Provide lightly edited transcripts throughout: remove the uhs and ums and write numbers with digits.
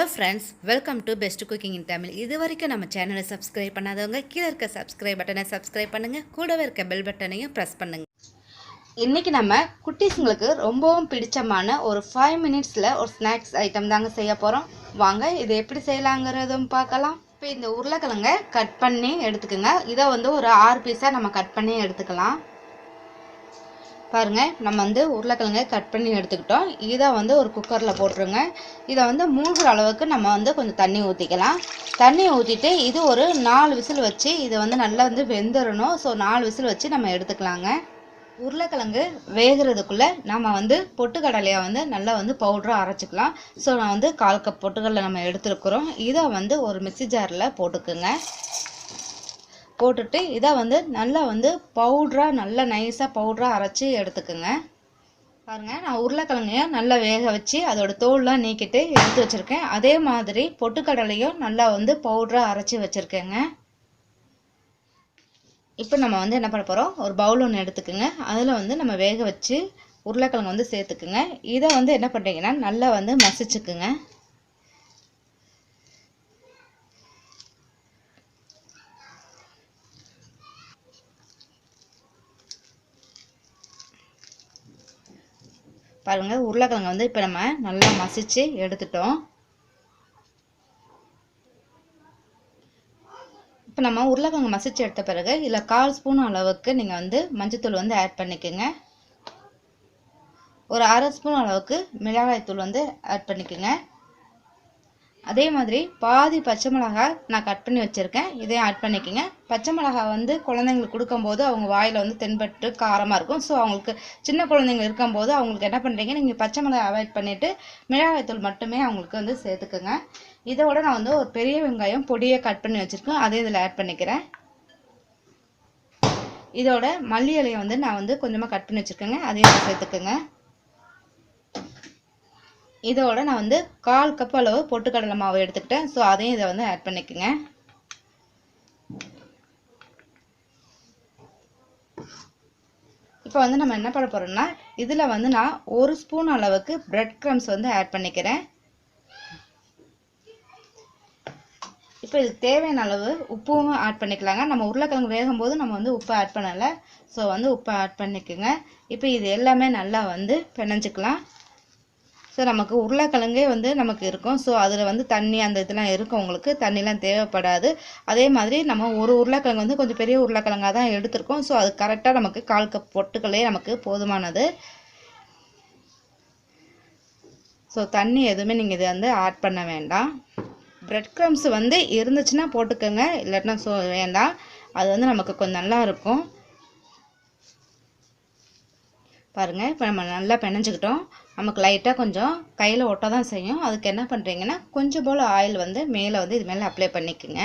Hello friends, welcome to best cooking இன் தமிழ். இது வரைக்கும் நம்ம சேனலை சப்ஸ்கிரைப் பண்ணாதவங்க கீழே இருக்க சப்ஸ்கிரைப் பட்டனை சப்ஸ்கிரைப் பண்ணுங்கள், கூடவே இருக்க பெல் பட்டனையும் ப்ரெஸ் பண்ணுங்கள். இன்றைக்கி நம்ம குட்டீஸுங்களுக்கு ரொம்பவும் பிடிச்சமான ஒரு 5 மினிட்ஸில் ஒரு ஸ்நாக்ஸ் ஐட்டம் தாங்க செய்ய போகிறோம். வாங்க இது எப்படி செய்யலாங்கிறதும் பார்க்கலாம். இப்போ இந்த உருளைக்கிழங்க கட் பண்ணி எடுத்துக்கோங்க. இதை ஒரு 6 பீஸாக நம்ம கட் பண்ணி எடுத்துக்கலாம். பாருங்கள், நம்ம உருளைக்கிழங்க கட் பண்ணி எடுத்துக்கிட்டோம். இதை ஒரு குக்கரில் போட்டுருங்க. இதை மூழ்கிற அளவுக்கு நம்ம கொஞ்சம் தண்ணி ஊற்றிக்கலாம். தண்ணி ஊற்றிட்டு இது ஒரு 4 விசில் வச்சு இதை நல்லா வெந்துடணும். ஸோ 4 விசில் வச்சு நம்ம எடுத்துக்கலாங்க. உருளைக்கிழங்கு வேகிறதுக்குள்ளே நம்ம பொட்டுக்கடலையை நல்லா பவுடராக அரைச்சிக்கலாம். ஸோ நான் 1/4 கப் பொட்டுக்கடலை நம்ம எடுத்துருக்குறோம். இதை ஒரு மிக்ஸி ஜாரில் போட்டுக்குங்க. போட்டுட்டு இதை நல்லா பவுடராக நல்லா நைஸாக பவுடராக அரைச்சி எடுத்துக்கோங்க. பாருங்கள், நான் உருளைக்கிழங்கையும் நல்லா வேக வச்சு அதோட தோல்லாம் நீக்கிட்டு எடுத்து வச்சுருக்கேன். அதே மாதிரி பொட்டுக்கடலையும் நல்லா பவுடராக அரைச்சி வச்சுருக்கேங்க. இப்போ நம்ம என்ன பண்ண போகிறோம், ஒரு பவுல் ஒன்று எடுத்துக்கோங்க. அதில் நம்ம வேக வச்சு உருளைக்கிழங்கு சேர்த்துக்குங்க. இதை என்ன பண்ணுறீங்கன்னா நல்லா மசிச்சுக்குங்க. பாருங்கள், உருளைக்கிழங்கு இப்போ நம்ம நல்லா மசிச்சு எடுத்துட்டோம். இப்போ நம்ம உருளைக்கிழங்கு மசிச்சு எடுத்த பிறகு இதில் 1/4 ஸ்பூன் அளவுக்கு நீங்கள் மஞ்சத்தூள் ஆட் பண்ணிக்கோங்க. ஒரு 1/2 ஸ்பூன் அளவுக்கு மிளகாய்த்தூள் ஆட் பண்ணிக்கோங்க. அதே மாதிரி பாதி பச்சை மிளகாய் நான் கட் பண்ணி வச்சுருக்கேன், இதையும் ஆட் பண்ணிக்கோங்க. பச்சை மிளகாய் குழந்தைங்களுக்கு கொடுக்கும்போது அவங்க வாயில் தென்பட்டு காரமாக இருக்கும். ஸோ அவங்களுக்கு சின்ன குழந்தைங்க இருக்கும்போது அவங்களுக்கு என்ன பண்ணுறீங்க, நீங்கள் பச்சை மிளகாய் அவாய்ட் பண்ணிவிட்டு மிளகாய்த்தூள் மட்டுமே அவங்களுக்கு சேர்த்துக்குங்க. இதோட நான் ஒரு பெரிய வெங்காயம் பொடியை கட் பண்ணி வச்சுருக்கேன், அதே இதில் ஆட் பண்ணிக்கிறேன். இதோட மல்லி இலையை நான் கொஞ்சமாக கட் பண்ணி வச்சுருக்கேங்க, அதையும் சேர்த்துக்குங்க. இதோட நான் 1/4 கப் அளவு பொட்டுக்கடலை மாவு எடுத்துக்கிட்டேன். ஸோ அதையும் இதை ஆட் பண்ணிக்கோங்க. இப்போ நம்ம என்ன பண்ண போகிறோம்னா இதில் நான் 1 ஸ்பூன் அளவுக்கு பிரெட் க்ரம்ஸ் ஆட் பண்ணிக்கிறேன். இப்போ இதுக்கு தேவையான அளவு உப்பும் ஆட் பண்ணிக்கலாங்க. நம்ம உருளைக்கிழங்கு வேகும்போது நம்ம உப்பு ஆட் பண்ணலை. ஸோ உப்பு ஆட் பண்ணிக்கோங்க. இப்போ இது எல்லாமே நல்லா பிணைஞ்சிக்கலாம். ஸோ நமக்கு உருளைக்கிழங்கே நமக்கு இருக்கும். ஸோ அதில் தண்ணி அந்த இதெல்லாம் இருக்கும், உங்களுக்கு தண்ணிலாம் தேவைப்படாது. அதே மாதிரி நம்ம ஒரு உருளைக்கிழங்கு கொஞ்சம் பெரிய உருளைக்கிழங்காக தான் எடுத்திருக்கோம். ஸோ அது கரெக்டாக நமக்கு 1/4 கப் பொட்டுக்கடலையே நமக்கு போதுமானது. ஸோ தண்ணி எதுவுமே நீங்கள் இது ஆட் பண்ண வேண்டாம். பிரெட் க்ரம்ஸ் இருந்துச்சுன்னா போட்டுக்கோங்க, இல்லாட்டினா ஸோ வேண்டாம். அது நமக்கு கொஞ்சம் நல்லா இருக்கும். பாருங்கள், இப்போ நம்ம நல்லா பிணைஞ்சிக்கிட்டோம். நமக்கு லைட்டாக கொஞ்சம் கையில் ஒட்ட தான் செய்யும். அதுக்கு என்ன பண்ணுறீங்கன்னா கொஞ்சம் போல் ஆயில் மேலே இது மேலே அப்ளை பண்ணிக்கோங்க.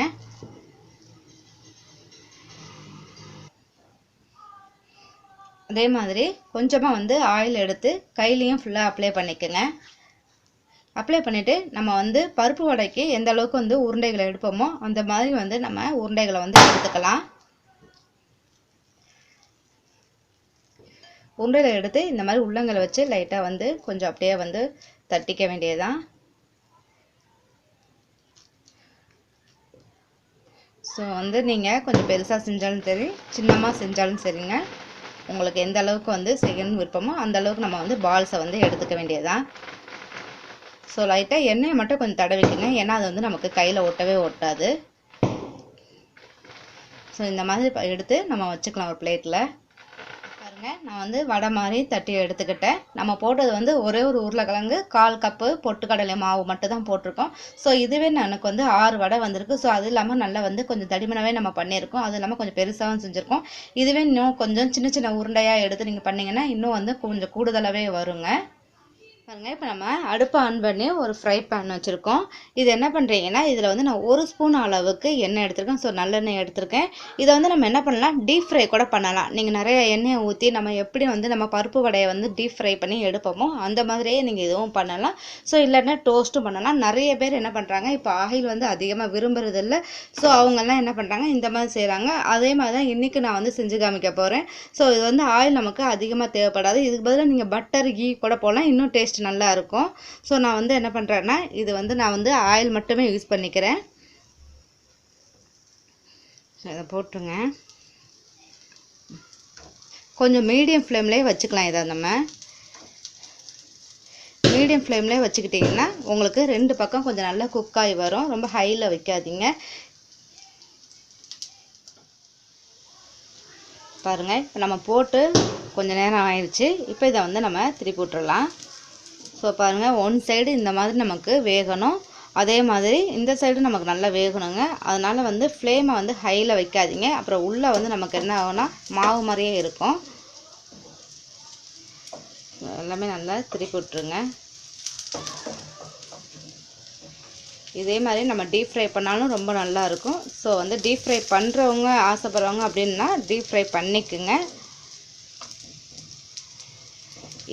அதே மாதிரி கொஞ்சமாக ஆயில் எடுத்து கையிலையும் ஃபுல்லாக அப்ளை பண்ணிக்கோங்க. அப்ளை பண்ணிவிட்டு நம்ம பருப்பு வடைக்கு எந்த அளவுக்கு உருண்டைகளை எடுப்போமோ அந்த மாதிரி நம்ம உருண்டைகளை எடுத்துக்கலாம். உருண்டையில் எடுத்து இந்த மாதிரி உள்ளங்களை வச்சு லைட்டாக கொஞ்சம் அப்படியே தட்டிக்க வேண்டியதுதான். ஸோ நீங்கள் கொஞ்சம் பெருசாக செஞ்சாலும் சரி, சின்னமாக செஞ்சாலும் சரிங்க, உங்களுக்கு எந்த அளவுக்கு செய்யணும்னு விருப்பமோ அந்த அளவுக்கு நம்ம பால்ஸை எடுத்துக்க வேண்டியதுதான். ஸோ லைட்டாக எண்ணெயை மட்டும் கொஞ்சம் தடவிக்குங்க, ஏன்னா அது நமக்கு கையில் ஒட்டவே ஒட்டாது. ஸோ இந்த மாதிரி எடுத்து நம்ம வச்சுக்கலாம் ஒரு பிளேட்டில். நான் வடை மாதிரி தட்டி எடுத்துக்கிட்டேன். நம்ம போட்டது ஒரே ஒரு உருளைக்கிழங்கு 1/4 கப்பு பொட்டுக்கடலை மாவு மட்டும் தான் போட்டிருக்கோம். ஸோ இதுவே எனக்கு 6 வடை வந்திருக்கு. ஸோ அது இல்லாமல் நல்லா கொஞ்சம் தடிமனாகவே நம்ம பண்ணியிருக்கோம். அது இல்லாமல் கொஞ்சம் பெருசாகவும் செஞ்சுருக்கோம். இதுவே இன்னும் கொஞ்சம் சின்ன சின்ன உருண்டையாக எடுத்து நீங்கள் பண்ணிங்கன்னா இன்னும் கொஞ்சம் கூடுதலாகவே வருங்க. பாருங்கள், இப்போ நம்ம அடுப்பை ஆன் பண்ணி ஒரு ஃப்ரை பேன் வச்சுருக்கோம். இது என்ன பண்ணுறீங்கன்னா இதில் நான் 1 ஸ்பூன் அளவுக்கு எண்ணெய் எடுத்திருக்கேன். ஸோ நல்லெண்ணெய் எடுத்திருக்கேன். இதை நம்ம என்ன பண்ணலாம், டீப் ஃப்ரை கூட பண்ணலாம். நீங்கள் நிறைய எண்ணெயை ஊற்றி நம்ம எப்படி நம்ம பருப்பு வடையை டீப் ஃப்ரை பண்ணி எடுப்போமோ அந்த மாதிரியே நீங்கள் இதுவும் பண்ணலாம். ஸோ இல்லைன்னா டோஸ்ட்டும் பண்ணலாம். நிறைய பேர் என்ன பண்ணுறாங்க, இப்போ ஆயில் அதிகமாக விரும்புறதில்ல. ஸோ அவங்கெல்லாம் என்ன பண்ணுறாங்க, இந்த மாதிரி செய்கிறாங்க. அதே மாதிரி தான் இன்றைக்கி நான் செஞ்சு காமிக்க போகிறேன். ஸோ இது ஆயில் நமக்கு அதிகமாக தேவைப்படாது. இதுக்கு பதிலாக நீங்கள் பட்டர் கீ கூட போடலாம், இன்னும் டேஸ்ட் டேஸ்ட் நல்லா இருக்கும். ஸோ நான் வந்து என்ன பண்ணுறேன்னா இது வந்து நான் வந்து ஆயில் மட்டுமே யூஸ் பண்ணிக்கிறேன். இதை போட்டுருங்க. கொஞ்சம் மீடியம் ஃப்ளேம்லேயே வச்சுக்கலாம். இதை நம்ம மீடியம் ஃப்ளேம்லேயே வச்சுக்கிட்டிங்கன்னா உங்களுக்கு 2 பக்கம் கொஞ்சம் நல்லா குக் ஆகி வரும். ரொம்ப ஹையில் வைக்காதீங்க. பாருங்கள், இப்போ நம்ம போட்டு கொஞ்சம் நேரம் ஆயிடுச்சு. இப்போ இதை வந்து நம்ம திருப்பி விட்டுறலாம். ஸோ பாருங்கள், ஒன் சைடு இந்த மாதிரி நமக்கு வேகணும். அதே மாதிரி இந்த சைடு நமக்கு நல்லா வேகணுங்க. அதனால் வந்து ஃப்ளேமை வந்து ஹையில் வைக்காதீங்க. அப்புறம் உள்ளே வந்து நமக்கு என்ன ஆகும்னா மாவு மாதிரியே இருக்கும். எல்லாமே நல்லா திருப்பி விட்டுருங்க. இதே மாதிரி நம்ம டீப் ஃப்ரை பண்ணாலும் ரொம்ப நல்லாயிருக்கும். ஸோ வந்து டீப் ஃப்ரை பண்ணுறவங்க ஆசைப்படுறவங்க அப்படின்னா டீப் ஃப்ரை பண்ணிக்குங்க.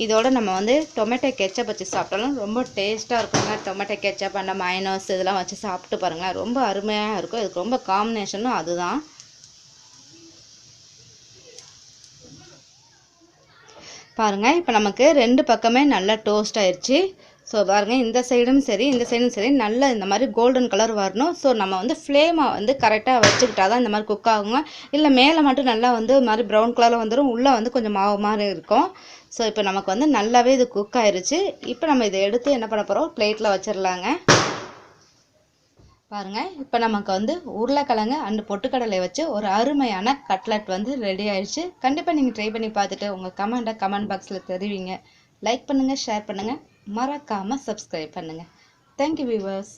இதோட நம்ம வந்து டொமேட்டோ கெச்சப் வச்சு சாப்பிட்டாலும் ரொம்ப டேஸ்ட்டாக இருக்குங்க. டொமேட்டோ கெச்சப் அந்த மைனஸ் இதெல்லாம் வச்சு சாப்பிட்டு பாருங்களேன், ரொம்ப அருமையாக இருக்கும். இதுக்கு ரொம்ப காம்பினேஷனும் அதுதான். பாருங்கள், இப்போ நமக்கு 2 பக்கமே நல்லா டோஸ்ட் ஆயிடுச்சு. ஸோ பாருங்கள், இந்த சைடும் சரி இந்த சைடும் சரி நல்லா இந்த மாதிரி கோல்டன் கலர் வரணும். ஸோ நம்ம வந்து ஃப்ளேமை வந்து கரெக்டாக வச்சுக்கிட்டா தான் இந்த மாதிரி குக் ஆகுங்க. இல்லை மேலே மட்டும் நல்லா வந்து ஒரு மாதிரி ப்ரௌன் கலரில் வந்துடும், உள்ளே வந்து கொஞ்சம் மாவு மாதிரி இருக்கும். ஸோ இப்போ நமக்கு வந்து நல்லாவே இது குக் ஆயிடுச்சு. இப்போ நம்ம இதை எடுத்து என்ன பண்ண போகிறோம், பிளேட்டில் வச்சிடலாங்க. பாருங்கள், இப்போ நமக்கு வந்து உருளைக்கிழங்கு அண்ட் பொட்டுக்கடலை வச்சு ஒரு அருமையான கட்லட் வந்து ரெடி ஆயிடுச்சு. கண்டிப்பாக நீங்கள் ட்ரை பண்ணி பார்த்துட்டு உங்கள் கமெண்ட்டை கமெண்ட் பாக்ஸில் தெரிவிங்க. லைக் பண்ணுங்கள், ஷேர் பண்ணுங்கள், மறக்காமல் சப்ஸ்கிரைப் பண்ணுங்கள். Thank you viewers.